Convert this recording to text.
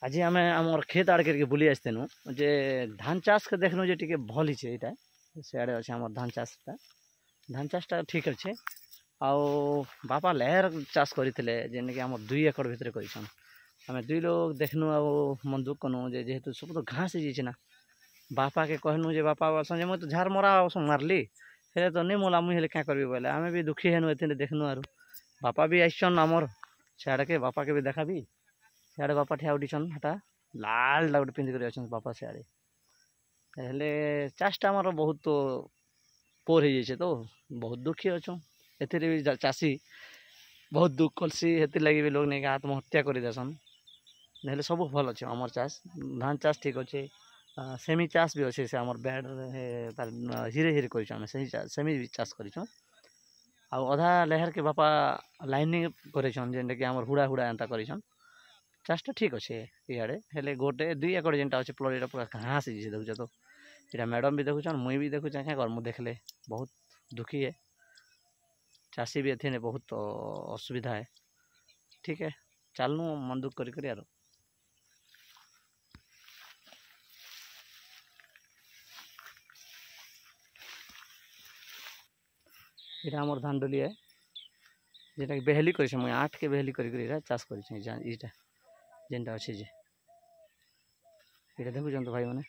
आज आम आम खेत आड़ के बुली आसतेनु जे धान चाष के देखनु जे टिके भल ही यहाँ सियाड़े अच्छे आम धान चाषटा धान चाषटा ठीक अच्छे बापा लहर चाष करते जेनकि आम 2 एकड़ भितर कर आम 2 लोग देखनु आ मन दुख कनु जेहेतु सब तो घास हो ना बापा के कहनु जे बापा संजय मुझे तो झार मरा मारली हे तो नहीं मोला मुझे क्या करबी बोले आम भी दुखी हेनु एते देखनु आर बापा भी आसन आमर सियाड़े के बापा के भी देखा भी सियाड़े बापा ठिया उठीछन हटा लाल ला गोटे पिंधिक अच्छा बापा सियाड़े हेले चाषटा आमर बहुत तो पोर हो जाए तो बहुत दुखी अच्छे एथिरे भी चाषी बहुत दुख करसी हेतिर लगी भी लोग नहीं आत्महत्या कर देसन ना सब भल अच्छे आमर चाष धान चाष ठीक अच्छे सेमी चाष भी अच्छे से आमर बेड हिरे हिरे कर सेमी भी चाष कर अधा लेहर के बापा लाइनिंग करेछन जेनटा कि आमर हुड़ा हुड़ा एंता करेछन चाषटा ठीक अच्छे इे हेले गोटे 2 एकड़ जेनटा अच्छे प्लट यहाँ पूरा घास ही देखुच तो यहाँ मैडम भी देखुन मुई भी देखुच क्या कर मुझे देखले बहुत दुखी है चाषी भी एथेने बहुत असुविधा है ठीक है चलनु मन दुख करी यार ये आमर धान डोली है जेटा कि बेहली कर 8 के बेहली कर चाष कर जेनटा अच्छे जे ये देखुं भाई मैंने